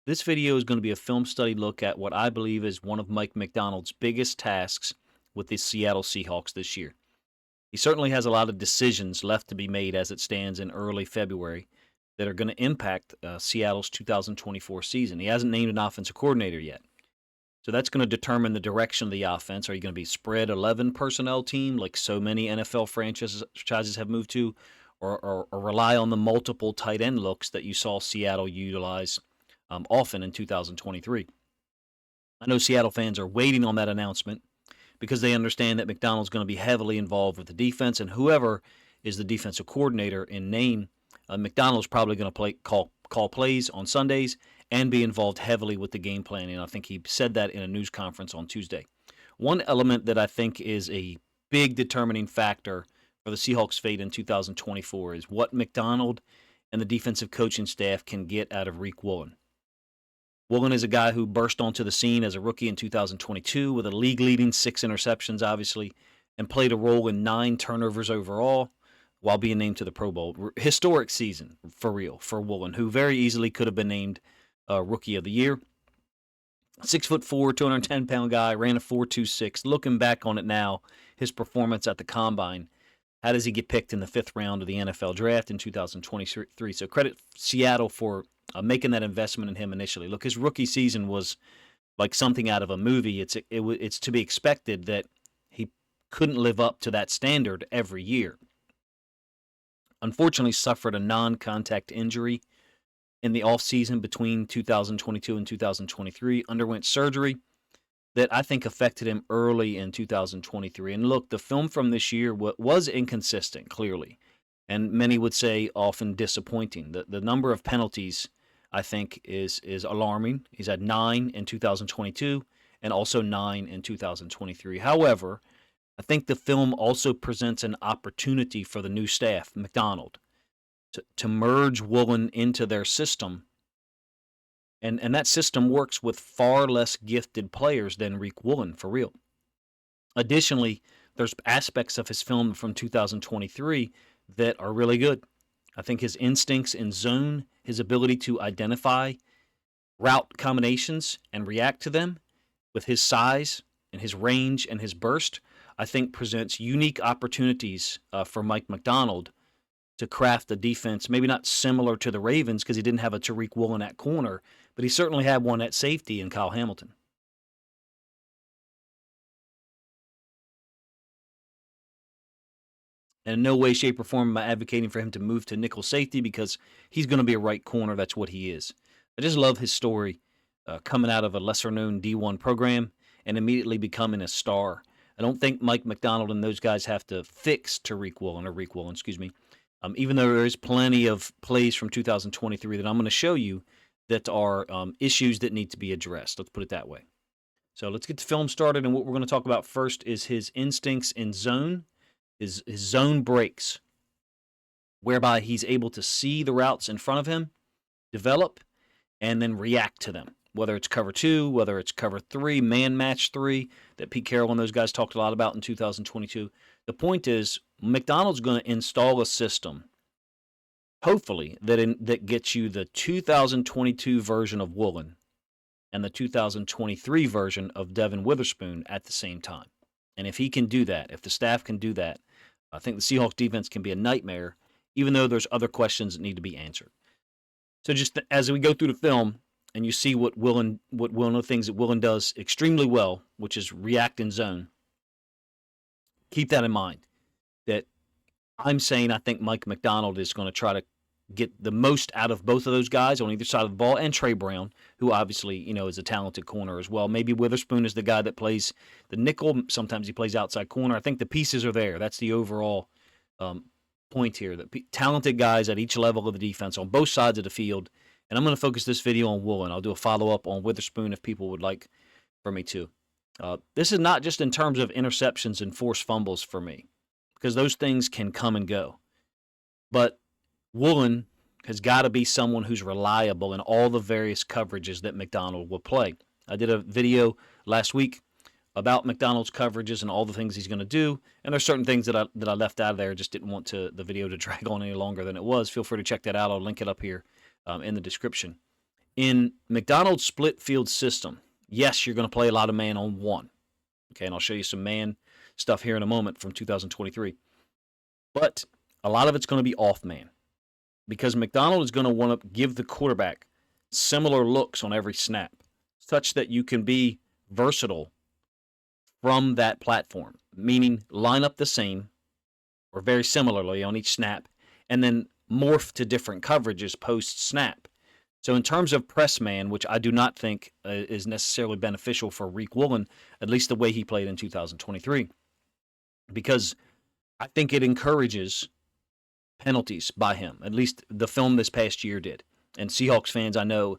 This video is going to be a film study look at what I believe is one of Mike Macdonald's biggest tasks with the Seattle Seahawks this year. He certainly has a lot of decisions left to be made as it stands in early February that are going to impact Seattle's 2024 season. He hasn't named an offensive coordinator yet. So that's going to determine the direction of the offense. Are you going to be spread 11 personnel team like so many NFL franchises have moved to, or rely on the multiple tight end looks that you saw Seattle utilize often in 2023? I know Seattle fans are waiting on that announcement because they understand that Macdonald's going to be heavily involved with the defense, and whoever is the defensive coordinator in name, Macdonald's probably going to call plays on Sundays and be involved heavily with the game planning. I think he said that in a news conference on Tuesday. One element that I think is a big determining factor for the Seahawks' fate in 2024 is what Macdonald and the defensive coaching staff can get out of Riq Woolen. Woolen is a guy who burst onto the scene as a rookie in 2022 with a league-leading 6 interceptions, obviously, and played a role in 9 turnovers overall while being named to the Pro Bowl. Historic season, for real, for Woolen, who very easily could have been named Rookie of the Year. 6'4", 210-pound guy, ran a 4.26. Looking back on it now, his performance at the Combine, how does he get picked in the 5th round of the NFL Draft in 2023? So credit Seattle for making that investment in him initially. Look, his rookie season was like something out of a movie. It's to be expected that he couldn't live up to that standard every year. Unfortunately, suffered a non-contact injury in the offseason between 2022 and 2023, underwent surgery that I think affected him early in 2023. And look, the film from this year was inconsistent, clearly, and many would say often disappointing. The number of penalties, I think, is alarming. He's had 9 in 2022 and also 9 in 2023. However, I think the film also presents an opportunity for the new staff, McDonald, to merge Woolen into their system. And that system works with far less gifted players than Riq Woolen, for real. Additionally, there's aspects of his film from 2023 that are really good. I think his instincts in zone, his ability to identify route combinations and react to them with his size and his range and his burst, I think presents unique opportunities for Mike Macdonald to craft a defense, maybe not similar to the Ravens because he didn't have a Tariq Woolen at corner, but he certainly had one at safety in Kyle Hamilton. And in no way, shape, or form am I advocating for him to move to nickel safety because he's going to be a right corner. That's what he is. I just love his story coming out of a lesser-known D1 program and immediately becoming a star. I don't think Mike Macdonald and those guys have to fix Riq Woolen, excuse me. Even though there is plenty of plays from 2023 that I'm going to show you that are issues that need to be addressed. Let's put it that way. So let's get the film started, and what we're going to talk about first is his instincts in zone, his zone breaks, whereby he's able to see the routes in front of him, develop, and then react to them. Whether it's cover 2, whether it's cover 3, man match 3, that Pete Carroll and those guys talked a lot about in 2022. The point is, McDonald's going to install a system, hopefully, that gets you the 2022 version of Woolen and the 2023 version of Devin Witherspoon at the same time. And if he can do that, if the staff can do that, I think the Seahawks defense can be a nightmare, even though there's other questions that need to be answered. So just as we go through the film, and you see what one of the things that Woolen does extremely well, which is react in zone. Keep that in mind. That I'm saying I think Mike Macdonald is going to try to get the most out of both of those guys on either side of the ball, and Trey Brown, who obviously is a talented corner as well. Maybe Witherspoon is the guy that plays the nickel. Sometimes he plays outside corner. I think the pieces are there. That's the overall point here. That talented guys at each level of the defense on both sides of the field. And I'm going to focus this video on Woolen. I'll do a follow-up on Witherspoon if people would like for me to. This is not just in terms of interceptions and forced fumbles for me, because those things can come and go. But Woolen has got to be someone who's reliable in all the various coverages that Macdonald will play. I did a video last week about Macdonald's coverages and all the things he's going to do, and there's certain things that I left out of there. Just didn't want the video to drag on any longer than it was. Feel free to check that out. I'll link it up here in the description. In McDonald's split field system, yes, you're going to play a lot of man on one. Okay, and I'll show you some man stuff here in a moment from 2023. But a lot of it's going to be off man because McDonald is going to want to give the quarterback similar looks on every snap, such that you can be versatile from that platform, meaning line up the same or very similarly on each snap, and then morph to different coverages post-snap. So in terms of press man, which I do not think is necessarily beneficial for Riq Woolen, at least the way he played in 2023, because I think it encourages penalties by him. At least the film this past year did. And Seahawks fans, I know,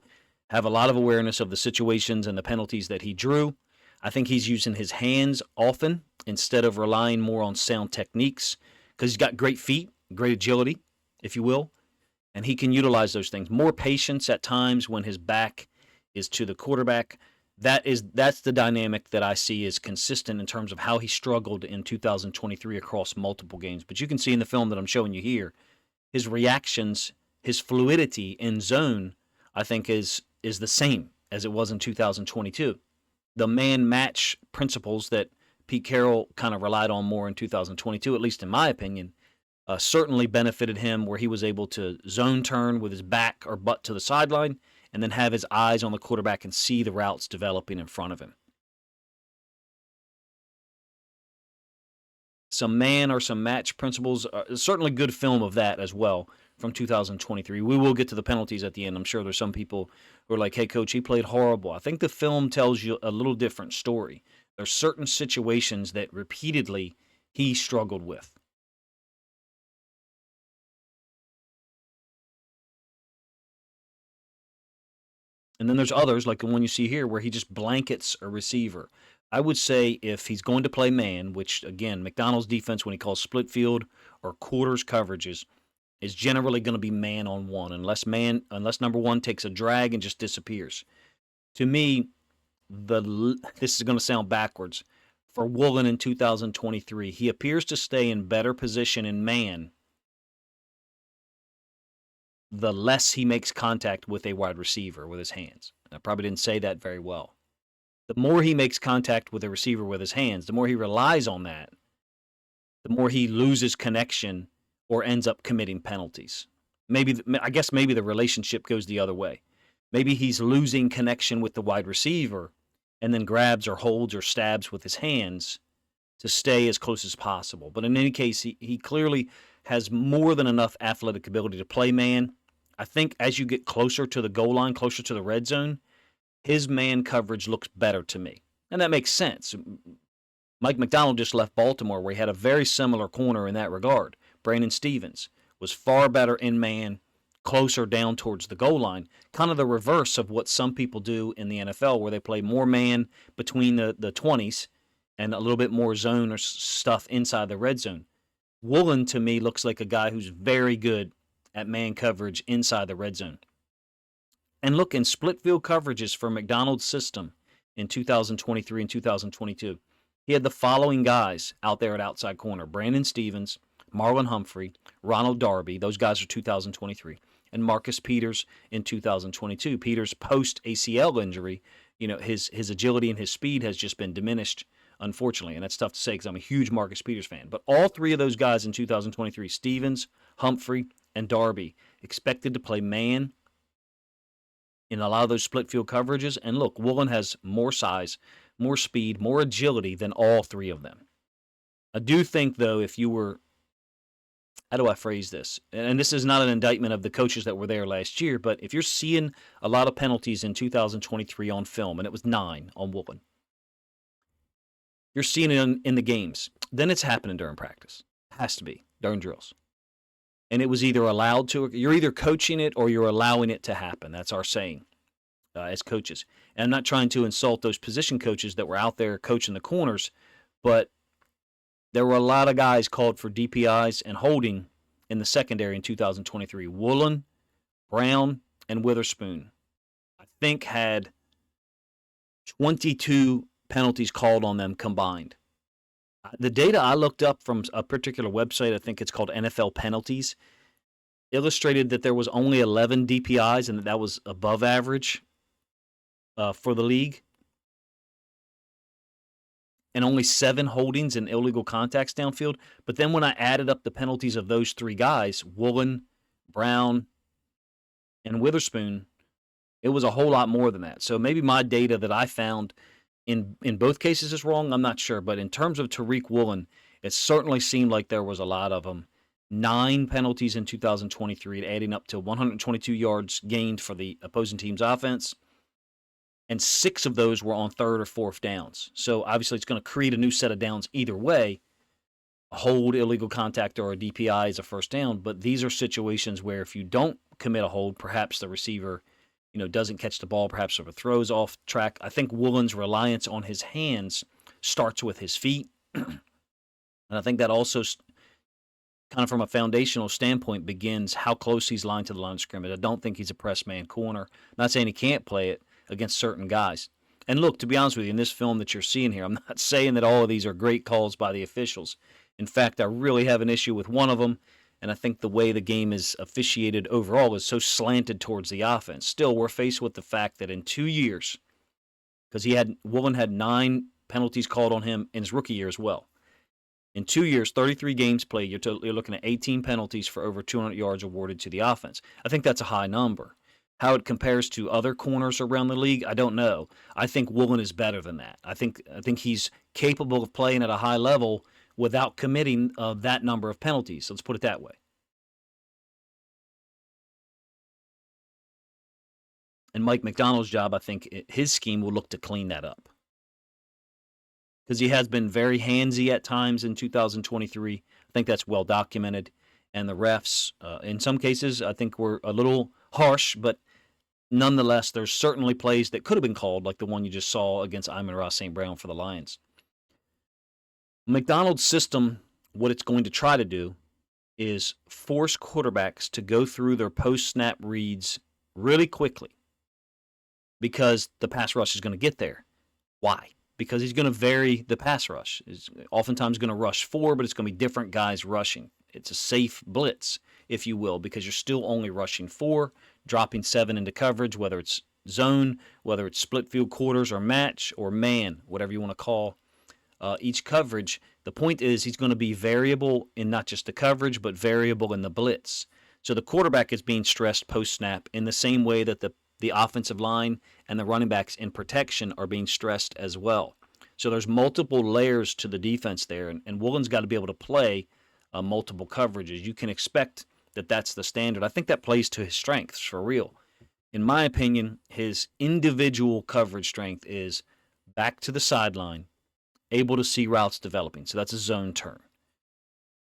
have a lot of awareness of the situations and the penalties that he drew. I think he's using his hands often instead of relying more on sound techniques because he's got great feet, great agility, if you will, and he can utilize those things. More patience at times when his back is to the quarterback. That's the dynamic that I see is consistent in terms of how he struggled in 2023 across multiple games. But you can see in the film that I'm showing you here, his reactions, his fluidity in zone, I think is the same as it was in 2022. The man match principles that Pete Carroll kind of relied on more in 2022, at least in my opinion, certainly benefited him where he was able to zone turn with his back or butt to the sideline and then have his eyes on the quarterback and see the routes developing in front of him. Some man or some match principles, certainly good film of that as well from 2023. We will get to the penalties at the end. I'm sure there's some people who are like, hey, coach, he played horrible. I think the film tells you a little different story. There's certain situations that repeatedly he struggled with. And then there's others, like the one you see here, where he just blankets a receiver. I would say if he's going to play man, which, again, McDonald's defense, when he calls split field or quarters coverages, is generally going to be man on one, unless number one takes a drag and just disappears. To me, this is going to sound backwards. For Woolen in 2023, he appears to stay in better position in man the less he makes contact with a wide receiver with his hands. And I probably didn't say that very well. The more he makes contact with a receiver with his hands, the more he relies on that, the more he loses connection or ends up committing penalties. I guess maybe the relationship goes the other way. Maybe he's losing connection with the wide receiver and then grabs or holds or stabs with his hands to stay as close as possible. But in any case, he clearly has more than enough athletic ability to play man. I think as you get closer to the goal line, closer to the red zone, his man coverage looks better to me. And that makes sense. Mike McDonald just left Baltimore where he had a very similar corner in that regard. Brandon Stevens was far better in man, closer down towards the goal line. Kind of the reverse of what some people do in the NFL where they play more man between the 20s and a little bit more zone or stuff inside the red zone. Woolen, to me, looks like a guy who's very good at man coverage inside the red zone. And look, in split field coverages for McDonald's system in 2023 and 2022, he had the following guys out there at outside corner: Brandon Stevens, Marlon Humphrey, Ronald Darby. Those guys are 2023. And Marcus Peters in 2022. Peters post-ACL injury, his agility and his speed has just been diminished, unfortunately. And that's tough to say because I'm a huge Marcus Peters fan. But all three of those guys in 2023, Stevens, Humphrey, and Darby, expected to play man in a lot of those split field coverages. And look, Woolen has more size, more speed, more agility than all three of them. I do think, though, if you were, how do I phrase this? And this is not an indictment of the coaches that were there last year, but if you're seeing a lot of penalties in 2023 on film, and it was 9 on Woolen, you're seeing it in the games, then it's happening during practice. It has to be, during drills. And it was either allowed to, you're either coaching it or you're allowing it to happen. That's our saying as coaches. And I'm not trying to insult those position coaches that were out there coaching the corners, but there were a lot of guys called for DPIs and holding in the secondary in 2023. Woolen, Brown, and Witherspoon, I think, had 22 penalties called on them combined. The data I looked up from a particular website, I think it's called NFL Penalties, illustrated that there was only 11 DPIs and that was above average for the league, and only 7 holdings and illegal contacts downfield. But then when I added up the penalties of those 3 guys, Woolen, Brown, and Witherspoon, it was a whole lot more than that. So maybe my data that I found in both cases is wrong. I'm not sure. But in terms of Tariq Woolen, it certainly seemed like there was a lot of them. 9 penalties in 2023, adding up to 122 yards gained for the opposing team's offense. And 6 of those were on 3rd or 4th downs. So obviously it's going to create a new set of downs either way. A hold, illegal contact, or a DPI is a first down. But these are situations where if you don't commit a hold, perhaps the receiver, doesn't catch the ball, perhaps the throws off track. I think Woolen's reliance on his hands starts with his feet. And I think that also, kind of from a foundational standpoint, begins how close he's lined to the line of scrimmage. I don't think he's a press man corner. I'm not saying he can't play it against certain guys. And look, to be honest with you, in this film that you're seeing here, I'm not saying that all of these are great calls by the officials. In fact, I really have an issue with one of them, and I think the way the game is officiated overall is so slanted towards the offense. Still, we're faced with the fact that in 2 years, because Woolen had 9 penalties called on him in his rookie year as well. In 2 years, 33 games played, you're looking at 18 penalties for over 200 yards awarded to the offense. I think that's a high number. How it compares to other corners around the league, I don't know. I think Woolen is better than that. I think he's capable of playing at a high level without committing that number of penalties. Let's put it that way. And Mike McDonald's job, I think his scheme will look to clean that up. Because he has been very handsy at times in 2023. I think that's well documented. And the refs, in some cases, I think were a little harsh, but nonetheless, there's certainly plays that could have been called, like the one you just saw against Amon-Ra St. Brown for the Lions. McDonald's system, what it's going to try to do is force quarterbacks to go through their post-snap reads really quickly because the pass rush is going to get there. Why? Because he's going to vary the pass rush. He's oftentimes going to rush 4, but it's going to be different guys rushing. It's a safe blitz, if you will, because you're still only rushing 4, dropping 7 into coverage, whether it's zone, whether it's split field quarters or match or man, whatever you want to call each coverage. The point is he's going to be variable in not just the coverage, but variable in the blitz. So the quarterback is being stressed post-snap in the same way that the offensive line and the running backs in protection are being stressed as well. So there's multiple layers to the defense there, and Woolen's got to be able to play multiple coverages. You can expect that that's the standard. I think that plays to his strengths for real. In my opinion, his individual coverage strength is back to the sideline, able to see routes developing. So that's a zone turn.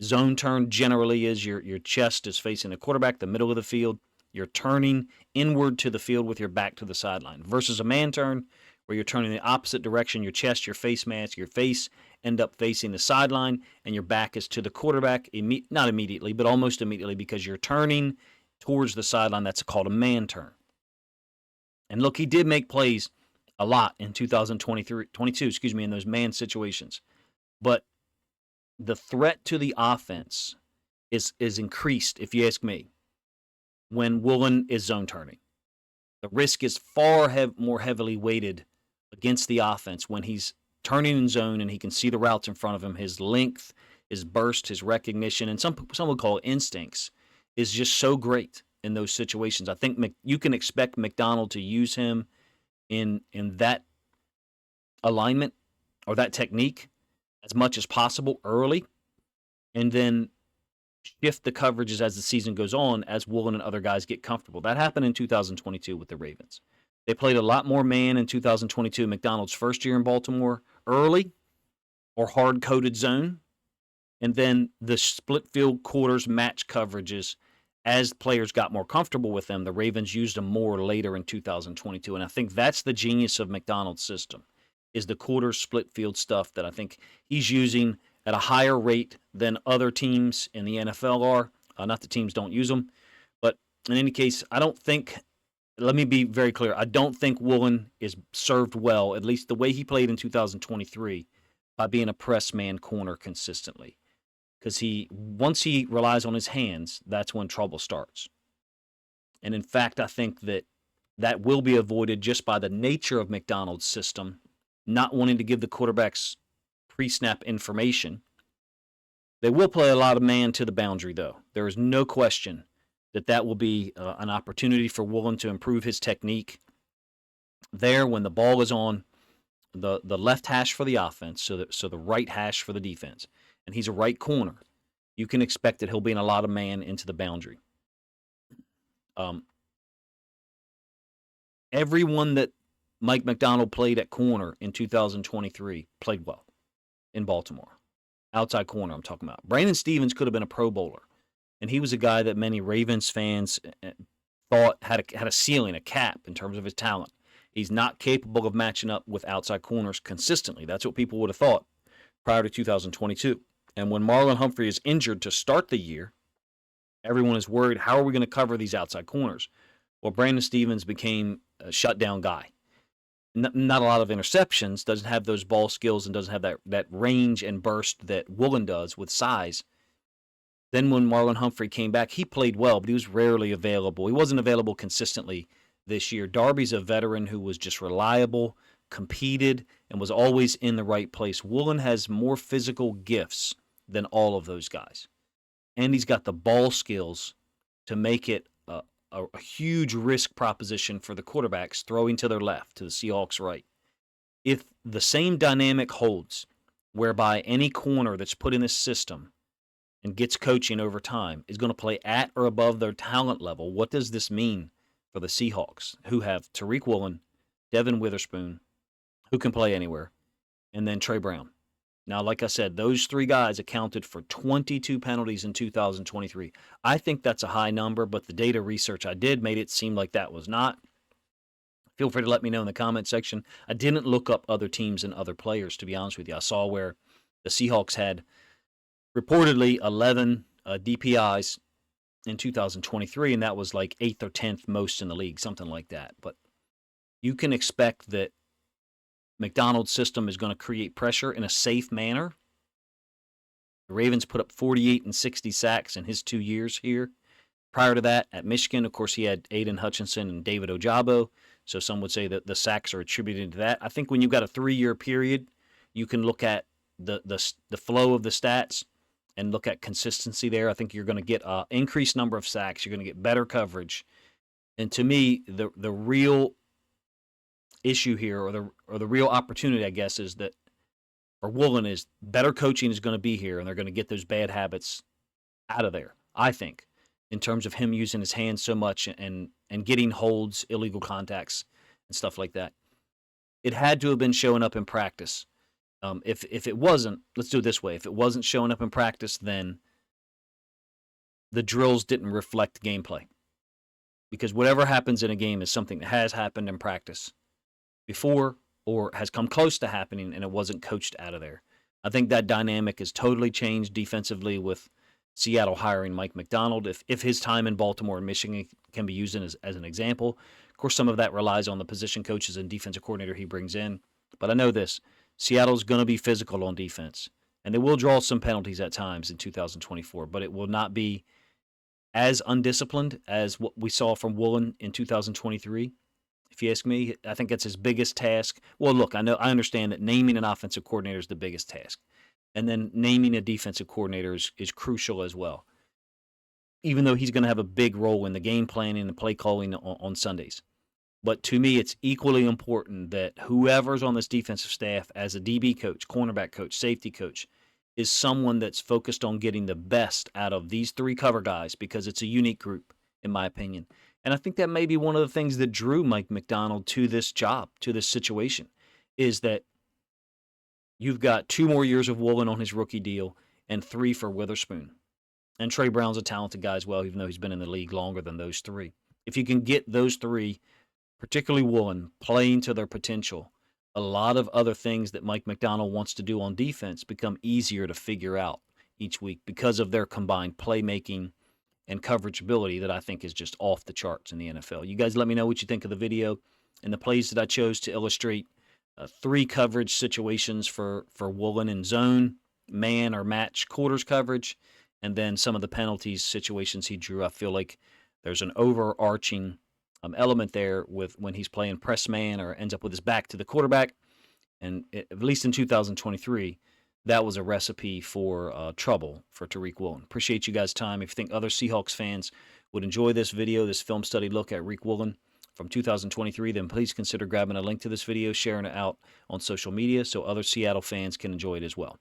Zone turn generally is your chest is facing the quarterback, the middle of the field. You're turning inward to the field with your back to the sideline versus a man turn where you're turning the opposite direction. Your chest, your face mask, your face end up facing the sideline, and your back is to the quarterback, not immediately, but almost immediately because you're turning towards the sideline. That's called a man turn. And look, he did make plays a lot in 2022, in those man situations. But the threat to the offense is increased, if you ask me, when Woolen is zone turning. The risk is far more heavily weighted against the offense when he's turning in zone and he can see the routes in front of him. His length, his burst, his recognition, and some would call it instincts, is just so great in those situations. I think you can expect McDonald to use him in that alignment or that technique as much as possible early, and then shift the coverages as the season goes on as Woolen and other guys get comfortable. That happened in 2022 with the Ravens. They played a lot more man in 2022, McDonald's first year in Baltimore, early or hard-coded zone, and then the split field quarters match coverages. As players got more comfortable with them, the Ravens used them more later in 2022. And I think that's the genius of McDonald's system, is the quarter split field stuff that I think he's using at a higher rate than other teams in the NFL are. Not that teams don't use them. But in any case, let me be very clear, I don't think Woolen is served well, at least the way he played in 2023, by being a press man corner consistently. because once he relies on his hands, that's when trouble starts. And in fact, I think that will be avoided just by the nature of McDonald's system, not wanting to give the quarterbacks pre-snap information. They will play a lot of man to the boundary, though. There is no question that will be an opportunity for Woolen to improve his technique there when the ball is on the left hash for the offense, so the right hash for the defense, and he's a right corner. You can expect that he'll be in a lot of man into the boundary. Everyone that Mike McDonald played at corner in 2023 played well in Baltimore. Outside corner I'm talking about. Brandon Stevens could have been a Pro Bowler, and he was a guy that many Ravens fans thought had a ceiling, a cap in terms of his talent. He's not capable of matching up with outside corners consistently. That's what people would have thought prior to 2022. And when Marlon Humphrey is injured to start the year, everyone is worried, how are we going to cover these outside corners? Well, Brandon Stevens became a shutdown guy. Not a lot of interceptions, doesn't have those ball skills, and doesn't have that range and burst that Woolen does with size. Then when Marlon Humphrey came back, he played well, but he was rarely available. He wasn't available consistently this year. Darby's a veteran who was just reliable, competed, and was always in the right place. Woolen has more physical gifts than all of those guys. And he's got the ball skills to make it a huge risk proposition for the quarterbacks throwing to their left, to the Seahawks' right. If the same dynamic holds, whereby any corner that's put in this system and gets coaching over time is going to play at or above their talent level, what does this mean for the Seahawks, who have Tariq Woolen, Devin Witherspoon, who can play anywhere, and then Trey Brown? Now, like I said, those three guys accounted for 22 penalties in 2023. I think that's a high number, but the data research I did made it seem like that was not. Feel free to let me know in the comment section. I didn't look up other teams and other players, to be honest with you. I saw where the Seahawks had reportedly 11 DPIs in 2023, and that was like 8th or 10th most in the league, something like that. But you can expect that McDonald's system is going to create pressure in a safe manner. The Ravens put up 48 and 60 sacks in his 2 years here. Prior to that, at Michigan, of course, he had Aiden Hutchinson and David Ojabo, so some would say that the sacks are attributed to that. I think when you've got a 3-year period, you can look at the flow of the stats and look at consistency there. I think you're going to get an increased number of sacks. You're going to get better coverage. And to me, the real issue here, or the real opportunity, I guess, is that for Woolen is better coaching is going to be here, and they're going to get those bad habits out of there, I think, in terms of him using his hands so much and getting holds, illegal contacts, and stuff like that. It had to have been showing up in practice. If it wasn't, let's do it this way. If it wasn't showing up in practice, then the drills didn't reflect gameplay. Because whatever happens in a game is something that has happened in practice before or has come close to happening, and it wasn't coached out of there. I think that dynamic has totally changed defensively with Seattle hiring Mike McDonald. If his time in Baltimore and Michigan can be used as an example, of course, some of that relies on the position coaches and defensive coordinator he brings in. But I know this, Seattle's going to be physical on defense, and they will draw some penalties at times in 2024, but it will not be as undisciplined as what we saw from Woolen in 2023. If you ask me, I think that's his biggest task. Well, look, I understand that naming an offensive coordinator is the biggest task. And then naming a defensive coordinator is crucial as well, even though he's going to have a big role in the game planning and the play calling on Sundays. But to me, it's equally important that whoever's on this defensive staff as a DB coach, cornerback coach, safety coach, is someone that's focused on getting the best out of these three cover guys, because it's a unique group, in my opinion. And I think that may be one of the things that drew Mike McDonald to this job, to this situation, is that you've got 2 more years of Woolen on his rookie deal and 3 for Witherspoon. And Trey Brown's a talented guy as well, even though he's been in the league longer than those 3. If you can get those 3, particularly Woolen, playing to their potential, a lot of other things that Mike McDonald wants to do on defense become easier to figure out each week because of their combined playmaking and coverage ability that I think is just off the charts in the NFL. You guys let me know what you think of the video and the plays that I chose to illustrate 3 coverage situations for Woolen in zone man or match quarters coverage, and then some of the penalties situations he drew. I feel like there's an overarching element there with when he's playing press man or ends up with his back to the quarterback. And at least in 2023, that was a recipe for trouble for Tariq Woolen. Appreciate you guys' time. If you think other Seahawks fans would enjoy this video, this film study look at Riq Woolen from 2023, then please consider grabbing a link to this video, sharing it out on social media so other Seattle fans can enjoy it as well.